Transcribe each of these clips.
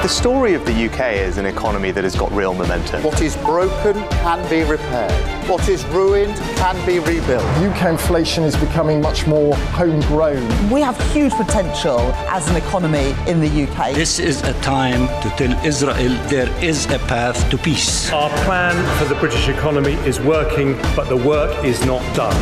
The story of the UK is an economy that has got real momentum. What is broken can be repaired. What is ruined can be rebuilt. UK inflation is becoming much more homegrown. We have huge potential as an economy in the UK. This is a time to tell Israel there is a path to peace. Our plan for the British economy is working, but the work is not done.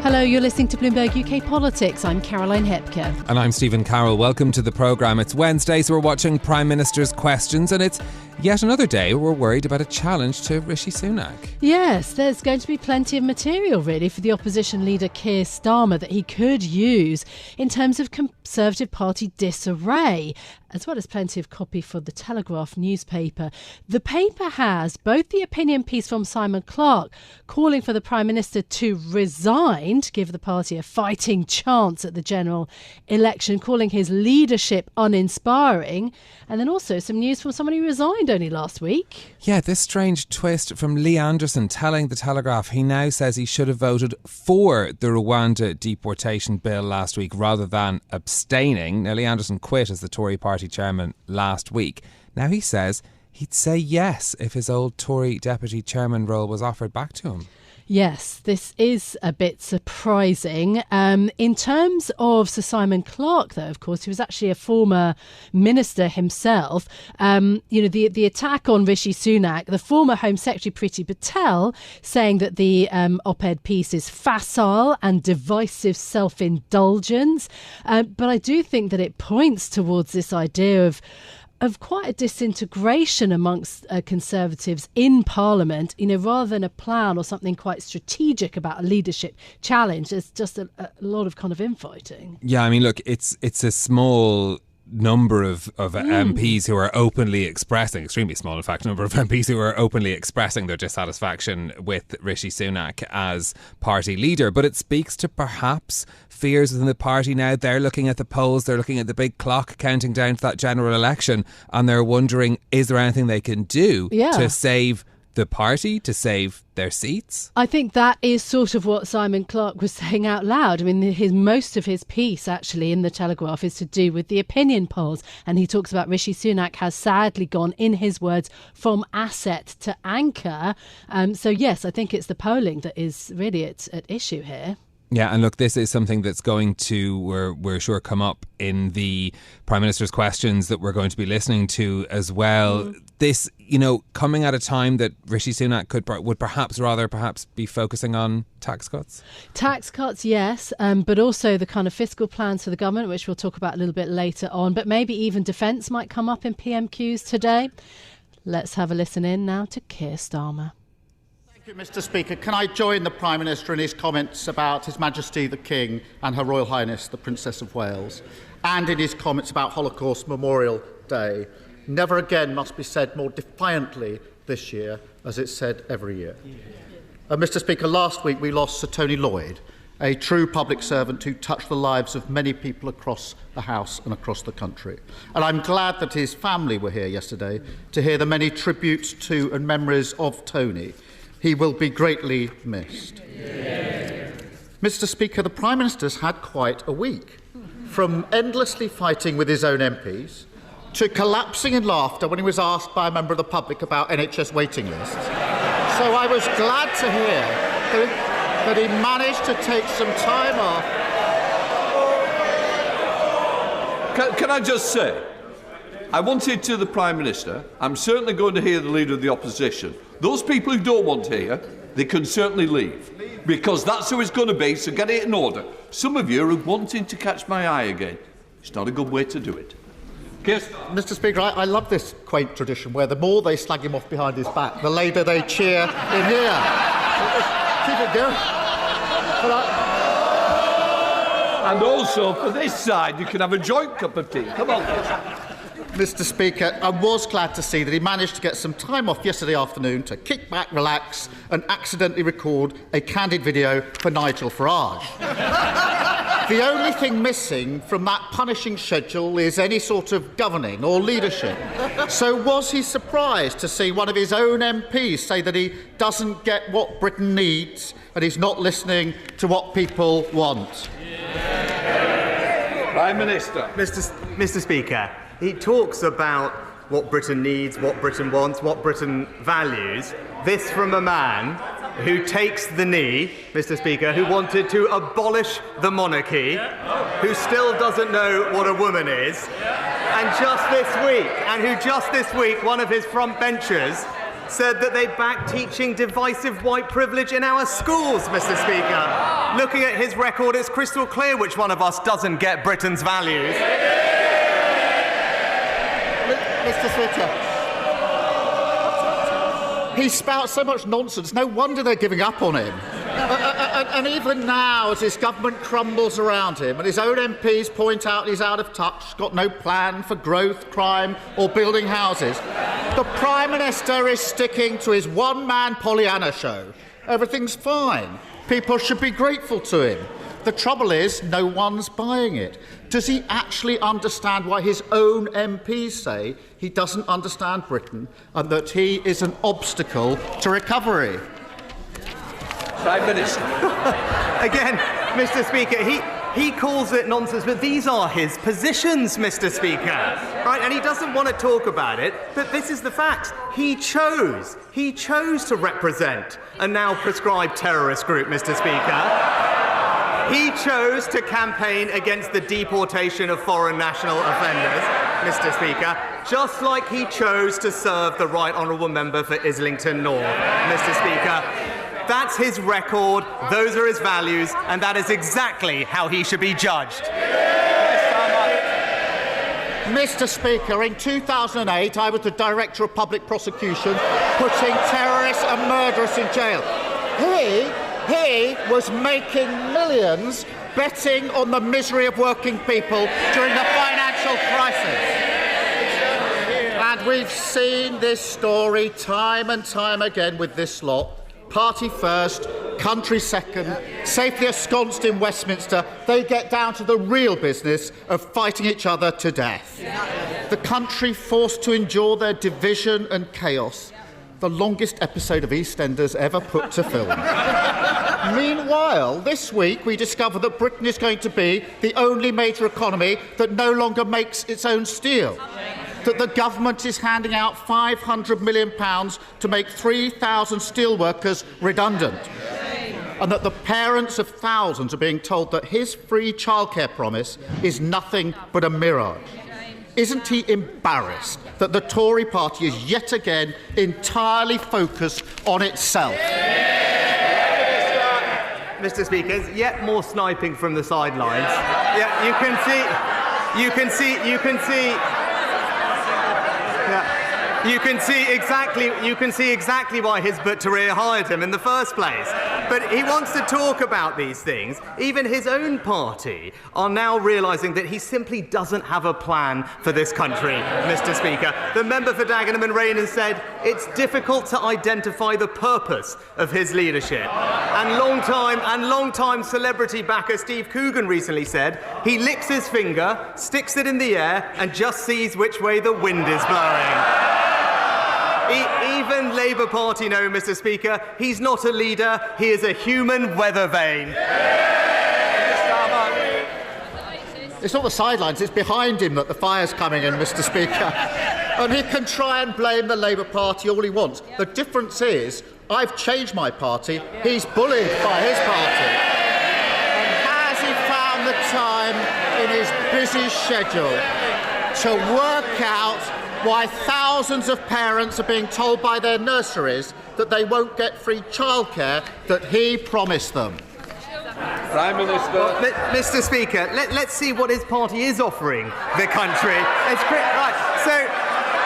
Hello, you're listening to Bloomberg UK Politics. I'm Caroline Hepker. And I'm Stephen Carroll. Welcome to the programme. It's Wednesday, so we're watching Prime Minister's questions, and it's yet another day we're worried about a challenge to Rishi Sunak. Yes, there's going to be plenty of material, really, for the opposition leader Keir Starmer that he could use in terms of Conservative Party disarray, as well as plenty of copy for the Telegraph newspaper. The paper has both the opinion piece from Simon Clarke calling for the Prime Minister to resign to give the party a fighting chance at the general election, calling his leadership uninspiring, and then also some news from someone who resigned only last week. Yeah, this strange twist from Lee Anderson telling the Telegraph he now says he should have voted for the Rwanda deportation bill last week rather than abstaining. Now, Lee Anderson quit as the Tory party chairman last week. Now he says he'd say yes if his old Tory deputy chairman role was offered back to him. Yes, this is a bit surprising. In terms of Sir Simon Clarke, though, of course, he was actually a former minister himself. The attack on Rishi Sunak, the former Home Secretary Priti Patel, saying that the op-ed piece is facile and divisive self-indulgence. But I do think that it points towards this idea of quite a disintegration amongst Conservatives in Parliament, rather than a plan or something quite strategic about a leadership challenge. There's just a lot of kind of infighting. Yeah, I mean, look, it's a small number of MPs who are openly expressing, extremely small in fact, number of MPs who are openly expressing their dissatisfaction with Rishi Sunak as party leader. But it speaks to perhaps fears within the party now. They're looking at the polls, they're looking at the big clock counting down to that general election, and they're wondering, is there anything they can do to save the party, to save their seats? I think that is sort of what Simon Clarke was saying out loud. I mean, most of his piece actually in the Telegraph is to do with the opinion polls, and he talks about Rishi Sunak has sadly gone, in his words, from asset to anchor. So yes, I think it's the polling that is really at issue here. Yeah, and look, this is something that's going to, we're sure, come up in the Prime Minister's questions that we're going to be listening to as well. This, coming at a time that Rishi Sunak would perhaps be focusing on tax cuts? Tax cuts, yes, but also the kind of fiscal plans for the government, which we'll talk about a little bit later on. But maybe even defence might come up in PMQs today. Let's have a listen in now to Keir Starmer. Thank you, Mr. Speaker. Can I join the Prime Minister in his comments about His Majesty the King and Her Royal Highness the Princess of Wales, and in his comments about Holocaust Memorial Day? Never again must be said more defiantly this year, as it's said every year. Mr. Speaker, last week we lost Sir Tony Lloyd, a true public servant who touched the lives of many people across the House and across the country. And I'm glad that his family were here yesterday to hear the many tributes to and memories of Tony. He will be greatly missed. Yeah. Mr. Speaker, the Prime Minister's had quite a week, from endlessly fighting with his own MPs to collapsing in laughter when he was asked by a member of the public about NHS waiting lists. So I was glad to hear that he managed to take some time off. Can I just say, I wanted to the Prime Minister, I'm certainly going to hear the Leader of the Opposition. Those people who don't want to hear, they can certainly leave, because that's who it's going to be, so get it in order. Some of you are wanting to catch my eye again. It's not a good way to do it. Mr. Speaker, I love this quaint tradition where the more they slag him off behind his back, the louder they cheer in here. Keep it going. And also, for this side, you can have a joint cup of tea. Come on. Mr. Speaker, I was glad to see that he managed to get some time off yesterday afternoon to kick back, relax and accidentally record a candid video for Nigel Farage. The only thing missing from that punishing schedule is any sort of governing or leadership. So was he surprised to see one of his own MPs say that he doesn't get what Britain needs and he's not listening to what people want? Prime Minister. Mr. Speaker, he talks about what Britain needs, what Britain wants, what Britain values. This from a man who takes the knee, Mr. Speaker, who wanted to abolish the monarchy, who still doesn't know what a woman is, and who just this week, one of his front benchers said that they back teaching divisive white privilege in our schools, Mr. Speaker. Looking at his record, it's crystal clear which one of us doesn't get Britain's values. Mr. Speaker, he spouts so much nonsense, no wonder they're giving up on him. And even now, as his government crumbles around him and his own MPs point out he's out of touch, got no plan for growth, crime or building houses, the Prime Minister is sticking to his one-man Pollyanna show. Everything's fine. People should be grateful to him. The trouble is, no one's buying it. Does he actually understand why his own MPs say he doesn't understand Britain and that he is an obstacle to recovery? Prime Minister. Again, Mr. Speaker, he calls it nonsense, but these are his positions, Mr. Speaker. Right? And he doesn't want to talk about it, but this is the facts. He chose to represent a now proscribed terrorist group, Mr. Speaker. He chose to campaign against the deportation of foreign national offenders, Mr. Speaker, just like he chose to serve the Right Honourable Member for Islington North, Mr. Speaker. That's his record, those are his values, and that is exactly how he should be judged. Mr. Speaker, in 2008, I was the Director of Public Prosecution, putting terrorists and murderers in jail. He was making millions betting on the misery of working people during the financial crisis. And we've seen this story time and time again with this lot. Party first, country second, safely ensconced in Westminster, they get down to the real business of fighting each other to death. The country forced to endure their division and chaos, the longest episode of EastEnders ever put to film. Meanwhile, this week we discover that Britain is going to be the only major economy that no longer makes its own steel. That the government is handing out £500 million to make 3,000 steelworkers redundant. And that the parents of thousands are being told that his free childcare promise is nothing but a mirage. Isn't he embarrassed that the Tory party is yet again entirely focused on itself? Mr. Speaker, there's yet more sniping from the sidelines. Yeah, you can see exactly why Hizbut Tahrir hired him in the first place. But he wants to talk about these things. Even his own party are now realising that he simply doesn't have a plan for this country, Mr. Speaker. The member for Dagenham and Raynham said it's difficult to identify the purpose of his leadership. And long-time celebrity backer Steve Coogan recently said he licks his finger, sticks it in the air, and just sees which way the wind is blowing. Even Labour Party know, Mr. Speaker, he's not a leader, he is a human weather vane. It's not the sidelines, it's behind him that the fire's coming in, Mr. Speaker. And he can try and blame the Labour Party all he wants. The difference is, I've changed my party, he's bullied by his party. And has he found the time in his busy schedule to work out why thousands of parents are being told by their nurseries that they won't get free childcare that he promised them? Prime Minister. Well, Mr. Speaker, let's see what his party is offering the country. Right. So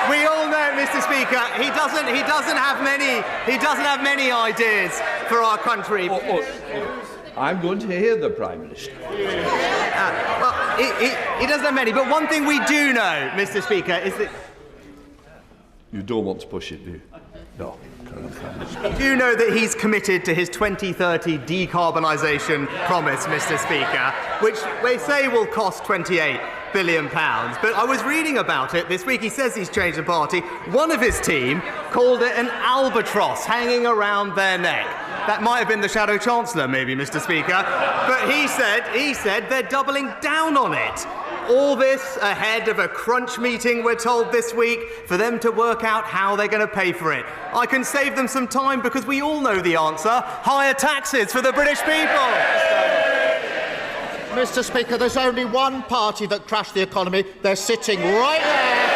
we all know, Mr. Speaker, he doesn't have many ideas for our country. I'm going to hear the Prime Minister. Well, he doesn't have many, but one thing we do know, Mr. Speaker, is that... You don't want to push it, do you? No. We do know that he's committed to his 2030 decarbonisation promise, Mr. Speaker, which they say will cost £28 billion. But I was reading about it this week. He says he's changed the party. One of his team called it an albatross hanging around their neck. That might have been the Shadow Chancellor, maybe, Mr. Speaker. But he said they're doubling down on it. all this ahead of a crunch meeting, we're told this week, for them to work out how they're going to pay for it. I can save them some time because we all know the answer: higher taxes for the British people. Mr. Speaker, there's only one party that crashed the economy. They're sitting right there.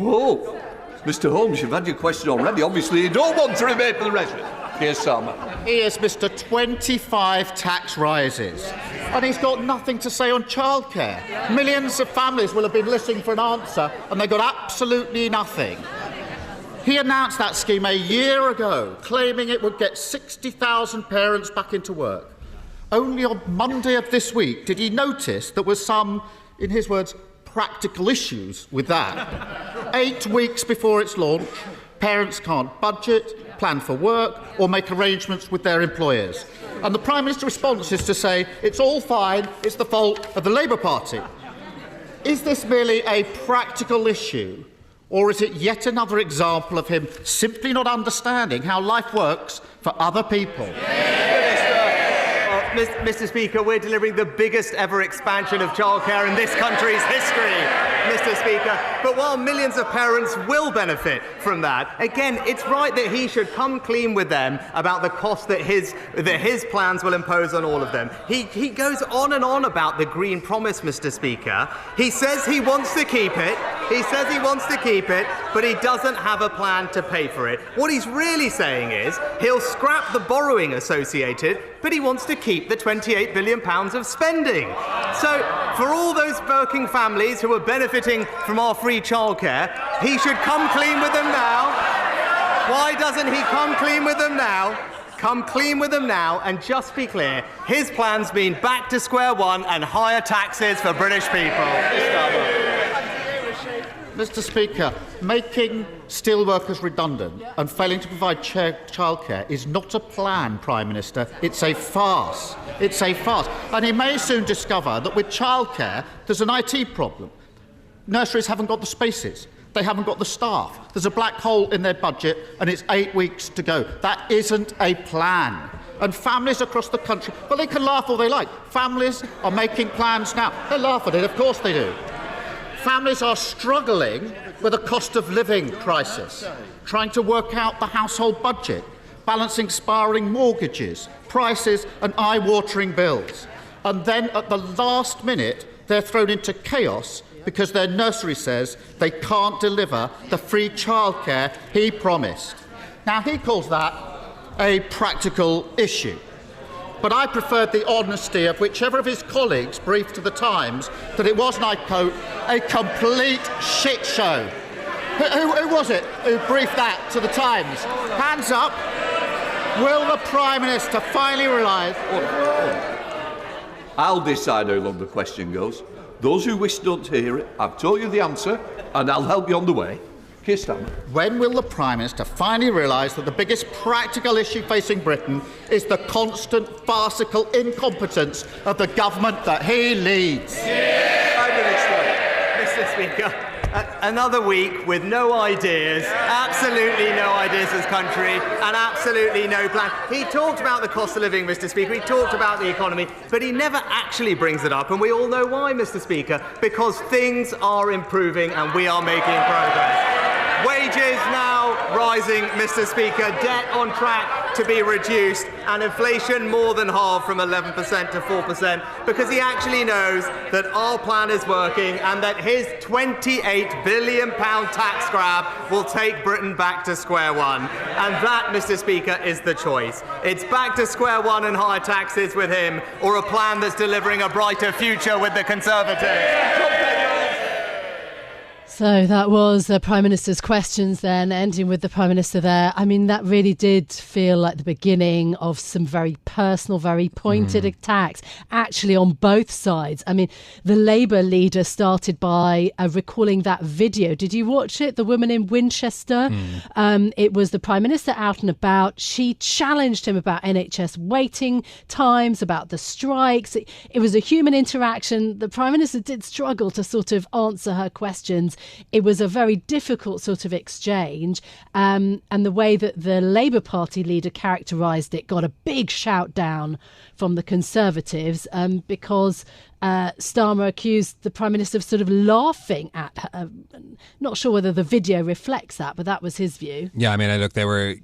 Oh, Mr. Holmes, you've had your question already. Obviously, you don't want to remain for the resident. Keir Starmer. He is Mr. 25 tax rises, and he's got nothing to say on childcare. Millions of families will have been listening for an answer, and they got absolutely nothing. He announced that scheme a year ago, claiming it would get 60,000 parents back into work. Only on Monday of this week did he notice there was some, in his words, practical issues with that. 8 weeks before its launch, parents can't budget, plan for work, or make arrangements with their employers. And the Prime Minister's response is to say, it's all fine, it's the fault of the Labour Party. Is this merely a practical issue, or is it yet another example of him simply not understanding how life works for other people? Mr. Speaker, we're delivering the biggest ever expansion of childcare in this country's history, Mr. Speaker. But while millions of parents will benefit from that, again, it's right that he should come clean with them about the cost that his plans will impose on all of them. He goes on and on about the Green Promise, Mr. Speaker. He says he wants to keep it. But he doesn't have a plan to pay for it. What he's really saying is he'll scrap the borrowing associated, but he wants to keep the £28 billion of spending. So, for all those working families who are benefiting from our free childcare, he should come clean with them now. Why doesn't he come clean with them now? Come clean with them now and just be clear, his plans mean back to square one and higher taxes for British people. Mr. Speaker, making steelworkers redundant and failing to provide childcare is not a plan, Prime Minister. It's a farce. It's a farce. And he may soon discover that with childcare, there's an IT problem. Nurseries haven't got the spaces. They haven't got the staff. There's a black hole in their budget, and it's 8 weeks to go. That isn't a plan. And families across the country, well, they can laugh all they like. Families are making plans now. They laugh at it, of course they do. Families are struggling with a cost of living crisis, trying to work out the household budget, balancing spiralling mortgages, prices and eye-watering bills. And then at the last minute, they're thrown into chaos because their nursery says they can't deliver the free childcare he promised. Now, he calls that a practical issue. But I preferred the honesty of whichever of his colleagues briefed to the Times that it was, and I quote, a complete shit show. Who was it who briefed that to the Times? Hands up. Will the Prime Minister finally realise... I'll decide how long the question goes. Those who wish don't hear it, I've told you the answer, and I'll help you on the way. Keir Starmer. When will the Prime Minister finally realise that the biggest practical issue facing Britain is the constant farcical incompetence of the government that he leads? Mr. Speaker, another week with no ideas, absolutely no ideas as country, and absolutely no plan. He talked about the cost of living, Mr. Speaker, he talked about the economy, but he never actually brings it up, and we all know why, Mr. Speaker, because things are improving and we are making progress. Wages now rising, Mr. Speaker, debt on track to be reduced, and inflation more than halved from 11% to 4%, because he actually knows that our plan is working and that his £28 billion tax grab will take Britain back to square one. And that, Mr. Speaker, is the choice. It's back to square one and higher taxes with him, or a plan that's delivering a brighter future with the Conservatives. So that was the Prime Minister's questions then, ending with the Prime Minister there. I mean, that really did feel like the beginning of some very personal, very pointed attacks, actually on both sides. I mean, the Labour leader started by recalling that video. Did you watch it? The woman in Winchester? It was the Prime Minister out and about. She challenged him about NHS waiting times, about the strikes. It was a human interaction. The Prime Minister did struggle to sort of answer her questions it was a very difficult sort of exchange. And the way that the Labour Party leader characterised it got a big shout down from the Conservatives because Starmer accused the Prime Minister of sort of laughing at her. Not sure whether the video reflects that, but that was his view. Yeah, I mean, look, there were,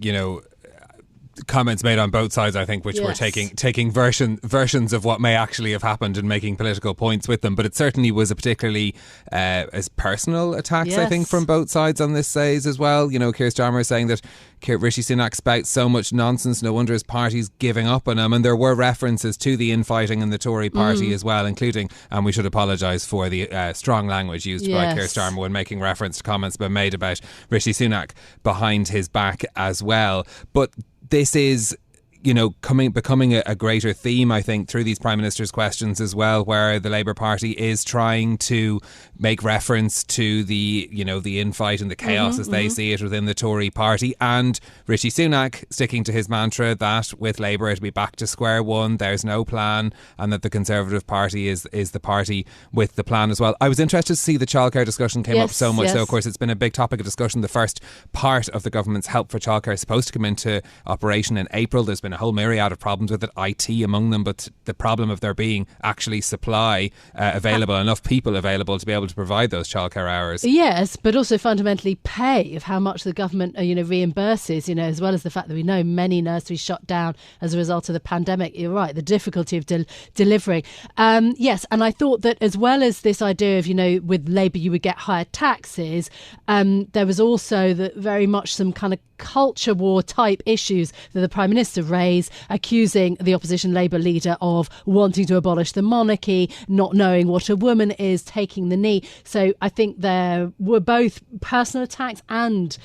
comments made on both sides, I think, which were taking versions of what may actually have happened and making political points with them. But it certainly was a particularly as personal attacks, I think, from both sides on this phase as well. Keir Starmer saying that Rishi Sunak spouts so much nonsense, no wonder his party's giving up on him. And there were references to the infighting in the Tory party as well, including, and we should apologise for the strong language used by Keir Starmer when making reference to comments been made about Rishi Sunak behind his back as well. But this is, becoming a greater theme, I think, through these Prime Minister's questions as well, where the Labour Party is trying to make reference to the, the infight and the chaos as they see it within the Tory party, and Rishi Sunak sticking to his mantra that with Labour it'll be back to square one, there's no plan, and that the Conservative Party is the party with the plan as well. I was interested to see the childcare discussion came up so much. So, of course, it's been a big topic of discussion. The first part of the government's help for childcare is supposed to come into operation in April. There's been a whole myriad of problems with it, IT among them, but the problem of there being actually supply available, enough people available to be able to provide those childcare hours. Yes, but also fundamentally pay of how much the government reimburses, as well as the fact that we know many nurseries shut down as a result of the pandemic. You're right, the difficulty of delivering. Yes, and I thought that as well as this idea of, with Labour you would get higher taxes, there was also very much some kind of culture war type issues that the Prime Minister raised, accusing the opposition Labour leader of wanting to abolish the monarchy, not knowing what a woman is, taking the knee. So I think there were both personal attacks and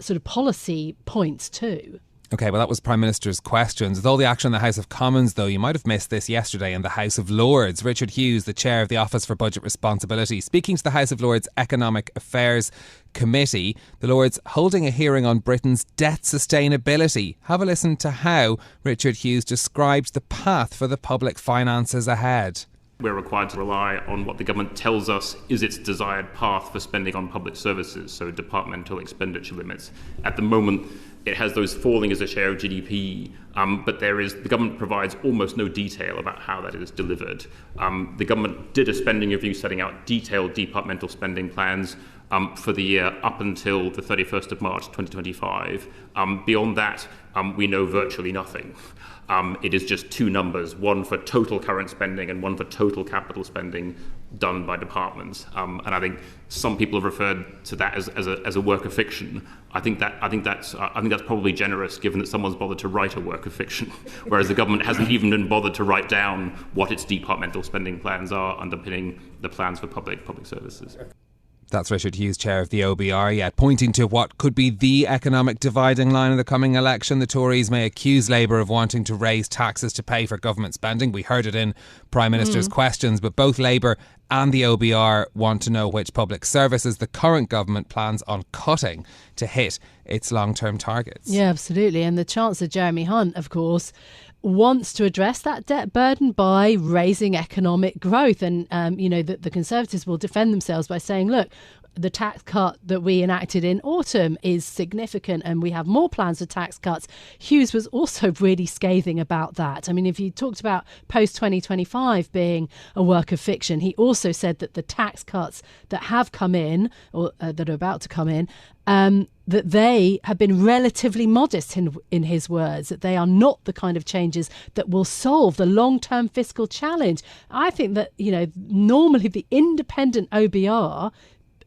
sort of policy points too. OK, well, that was Prime Minister's questions. With all the action in the House of Commons, though, you might have missed this yesterday in the House of Lords. Richard Hughes, the chair of the Office for Budget Responsibility, speaking to the House of Lords Economic Affairs Committee, the Lords holding a hearing on Britain's debt sustainability. Have a listen to how Richard Hughes described the path for the public finances ahead. We're required to rely on what the government tells us is its desired path for spending on public services, so departmental expenditure limits. At the moment, it has those falling as a share of GDP, but the government provides almost no detail about how that is delivered. The government did a spending review setting out detailed departmental spending plans for the year up until the 31st of March 2025. Beyond that, we know virtually nothing. It is just two numbers, one for total current spending and one for total capital spending done by departments. And I think some people have referred to that as a work of fiction. I think that's probably generous, given that someone's bothered to write a work of fiction, whereas the government hasn't even been bothered to write down what its departmental spending plans are underpinning the plans for public services. That's Richard Hughes, chair of the OBR, yet pointing to what could be the economic dividing line in the coming election. The Tories may accuse Labour of wanting to raise taxes to pay for government spending. We heard it in Prime Minister's questions, but both Labour and the OBR want to know which public services the current government plans on cutting to hit its long-term targets. Yeah, absolutely. And the Chancellor, Jeremy Hunt, of course, wants to address that debt burden by raising economic growth. And, the Conservatives will defend themselves by saying, look, the tax cut that we enacted in autumn is significant and we have more plans for tax cuts. Hughes was also really scathing about that. I mean, if you talked about post-2025 being a work of fiction, he also said that the tax cuts that have come in, or that are about to come in, that they have been relatively modest, in his words, that they are not the kind of changes that will solve the long-term fiscal challenge. I think that, normally the independent OBR,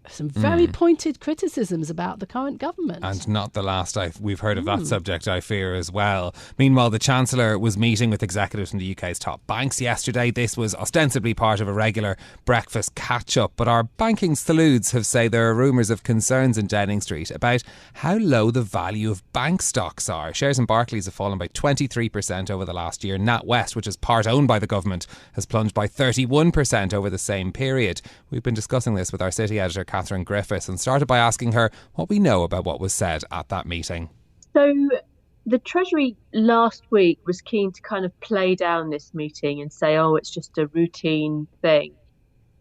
some very pointed criticisms about the current government. And not the last we've heard of that subject, I fear, as well. Meanwhile, the Chancellor was meeting with executives from the UK's top banks yesterday. This was ostensibly part of a regular breakfast catch-up, but our banking sleuths have said there are rumours of concerns in Downing Street about how low the value of bank stocks are. Shares in Barclays have fallen by 23% over the last year. NatWest, which is part owned by the government, has plunged by 31% over the same period. We've been discussing this with our City Editor Katherine Griffiths and started by asking her what we know about what was said at that meeting. So the Treasury last week was keen to kind of play down this meeting and say, oh, it's just a routine thing.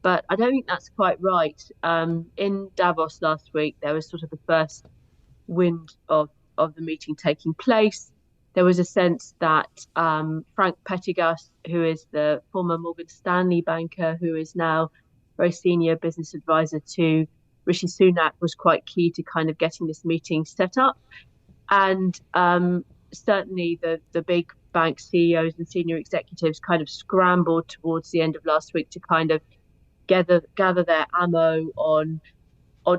but I don't think that's quite right. In Davos last week, there was sort of the first wind of the meeting taking place. There was a sense that Frank Pettigas, who is the former Morgan Stanley banker, who is now very senior business advisor to Rishi Sunak, was quite key to kind of getting this meeting set up. And certainly the big bank CEOs and senior executives kind of scrambled towards the end of last week to kind of gather their ammo on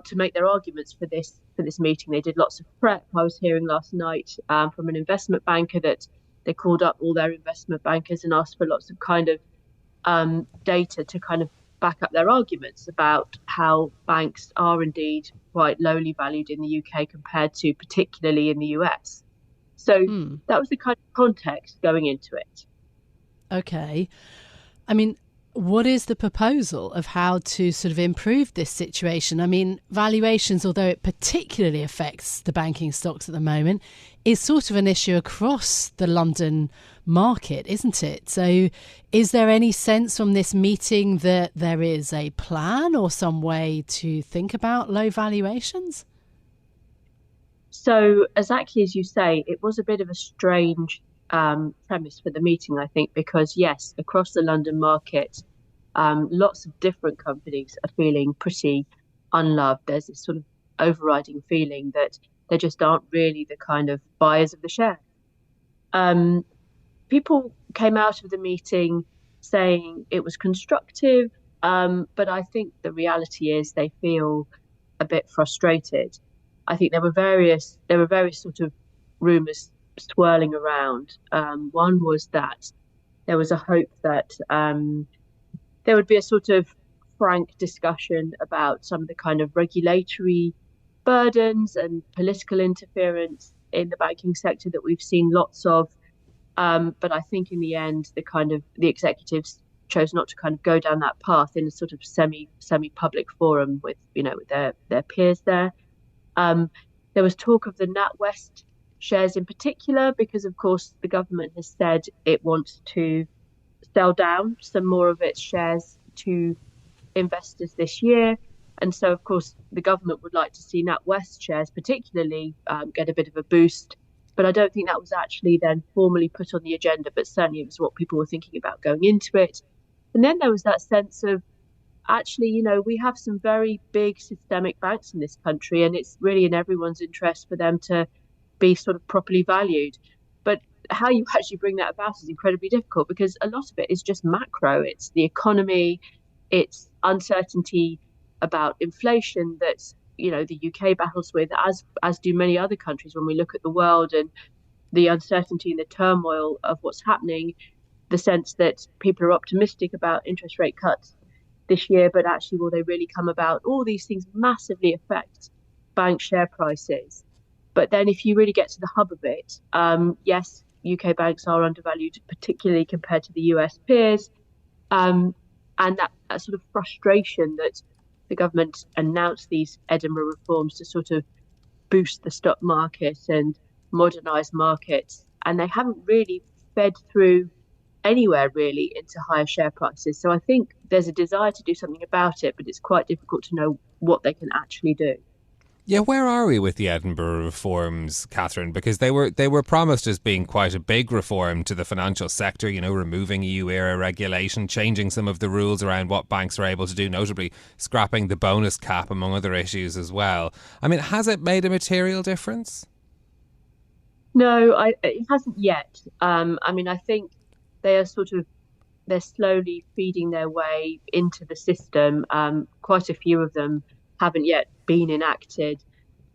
to make their arguments for this meeting. They did lots of prep. I was hearing last night from an investment banker that they called up all their investment bankers and asked for lots of kind of data to kind of back up their arguments about how banks are indeed quite lowly valued in the UK compared to particularly in the US. So that was the kind of context going into it. Okay. I mean, what is the proposal of how to sort of improve this situation? I mean, valuations, although it particularly affects the banking stocks at the moment, is sort of an issue across the London market, isn't it? So is there any sense from this meeting that there is a plan or some way to think about low valuations? So exactly as you say, it was a bit of a strange premise for the meeting, I think, because yes, across the London market, lots of different companies are feeling pretty unloved. There's this sort of overriding feeling that they just aren't really the kind of buyers of the share. People came out of the meeting saying it was constructive, but I think the reality is they feel a bit frustrated. I think there were various sort of rumours swirling around. One was that there was a hope that there would be a sort of frank discussion about some of the kind of regulatory burdens and political interference in the banking sector that we've seen lots of. But I think in the end, the executives chose not to kind of go down that path in a sort of semi-public forum with their peers there. There was talk of the NatWest shares in particular, because of course the government has said it wants to sell down some more of its shares to investors this year. And so, of course, the government would like to see NatWest shares particularly get a bit of a boost. But I don't think that was actually then formally put on the agenda, but certainly it was what people were thinking about going into it. And then there was that sense of, actually, we have some very big systemic banks in this country, and it's really in everyone's interest for them to be sort of properly valued. But how you actually bring that about is incredibly difficult, because a lot of it is just macro. It's the economy, it's uncertainty about inflation that the UK battles with, as do many other countries. When we look at the world and the uncertainty and the turmoil of what's happening, the sense that people are optimistic about interest rate cuts this year, but actually, will they really come about? All these things massively affect bank share prices. But then if you really get to the hub of it, yes, UK banks are undervalued, particularly compared to the US peers. And that sort of frustration that the government announced these Edinburgh reforms to sort of boost the stock market and modernise markets, and they haven't really fed through anywhere really into higher share prices. So I think there's a desire to do something about it, but it's quite difficult to know what they can actually do. Yeah, where are we with the Edinburgh reforms, Katherine? Because they were promised as being quite a big reform to the financial sector, removing EU-era regulation, changing some of the rules around what banks are able to do, notably scrapping the bonus cap, among other issues as well. I mean, has it made a material difference? No, it hasn't yet. I think they're slowly feeding their way into the system. Quite a few of them haven't yet been enacted.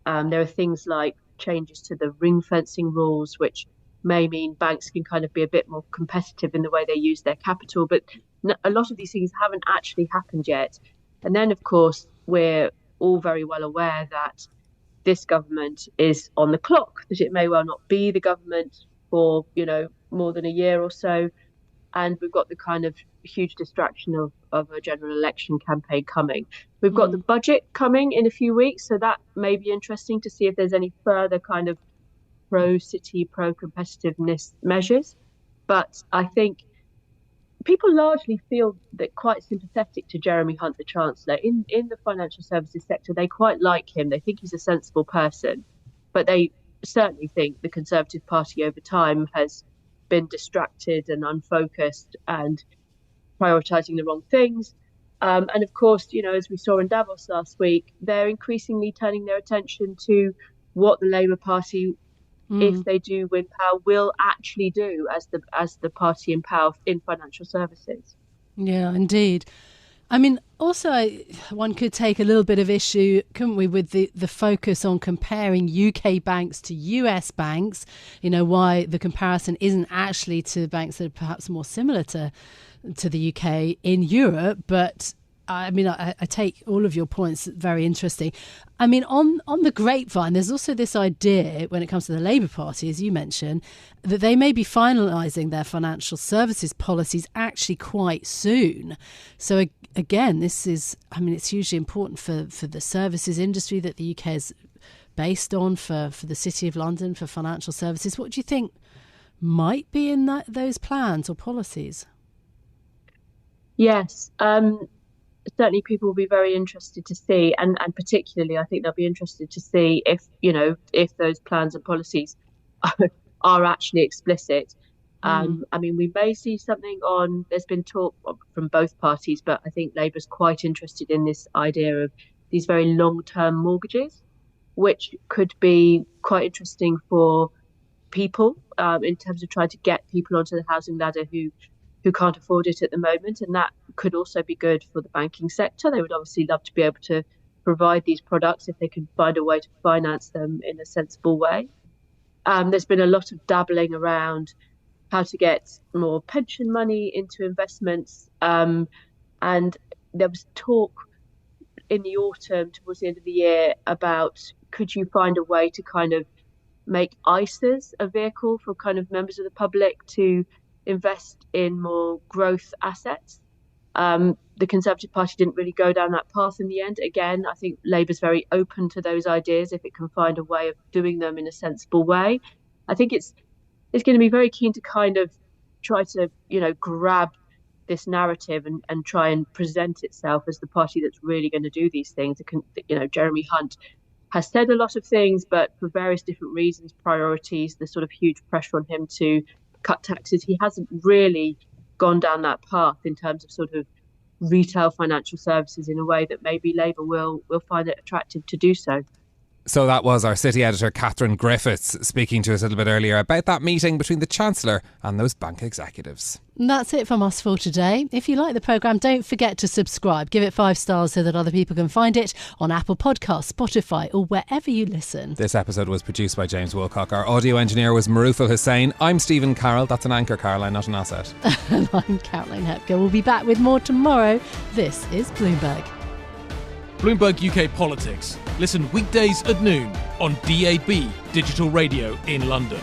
There are things like changes to the ring fencing rules, which may mean banks can kind of be a bit more competitive in the way they use their capital. But a lot of these things haven't actually happened yet. And then, of course, we're all very well aware that this government is on the clock, that it may well not be the government for, more than a year or so. And we've got the kind of huge distraction of a general election campaign coming. We've got the budget coming in a few weeks, so that may be interesting to see if there's any further kind of pro-city, pro-competitiveness measures. But I think people largely feel that quite sympathetic to Jeremy Hunt, the Chancellor. In the financial services sector, they quite like him. They think he's a sensible person, but they certainly think the Conservative Party over time has been distracted and unfocused and prioritising the wrong things. And of course, as we saw in Davos last week, they're increasingly turning their attention to what the Labour Party, if they do win power, will actually do as the party in power in financial services. Yeah, indeed. I mean, also, one could take a little bit of issue, couldn't we, with the focus on comparing UK banks to US banks, why the comparison isn't actually to banks that are perhaps more similar to the UK in Europe. But I mean, I take all of your points, very interesting. I mean, on the grapevine, there's also this idea when it comes to the Labour Party, as you mentioned, that they may be finalising their financial services policies actually quite soon. So again, this is, I mean, it's hugely important for the services industry that the UK is based on, for the City of London, for financial services. What do you think might be in those plans or policies? Yes. Certainly people will be very interested to see, and particularly I think they'll be interested to see if those plans and policies are actually explicit. I mean, we may see something there's been talk from both parties, but I think Labour's quite interested in this idea of these very long-term mortgages, which could be quite interesting for people in terms of trying to get people onto the housing ladder who can't afford it at the moment. And that could also be good for the banking sector. They would obviously love to be able to provide these products if they can find a way to finance them in a sensible way. There's been a lot of dabbling around how to get more pension money into investments. And there was talk in the autumn, towards the end of the year, about could you find a way to kind of make ISAs a vehicle for kind of members of the public to invest in more growth assets. The Conservative Party didn't really go down that path in the end. Again, I think Labour's very open to those ideas if it can find a way of doing them in a sensible way. I think it's going to be very keen to kind of try to, grab this narrative and try and present itself as the party that's really going to do these things. Jeremy Hunt has said a lot of things, but for various different reasons, priorities, the sort of huge pressure on him to cut taxes, he hasn't really gone down that path in terms of sort of retail financial services in a way that maybe Labour will find it attractive to do so. So that was our City Editor Katherine Griffiths speaking to us a little bit earlier about that meeting between the Chancellor and those bank executives. And that's it from us for today. If you like the programme, don't forget to subscribe. Give it 5 stars so that other people can find it on Apple Podcasts, Spotify or wherever you listen. This episode was produced by James Wilcock. Our audio engineer was Maruf Al-Hussein. I'm Stephen Carroll. That's an anchor, Caroline, not an asset. And I'm Caroline Hepker. We'll be back with more tomorrow. This is Bloomberg. Bloomberg UK Politics. Listen weekdays at noon on DAB Digital Radio in London.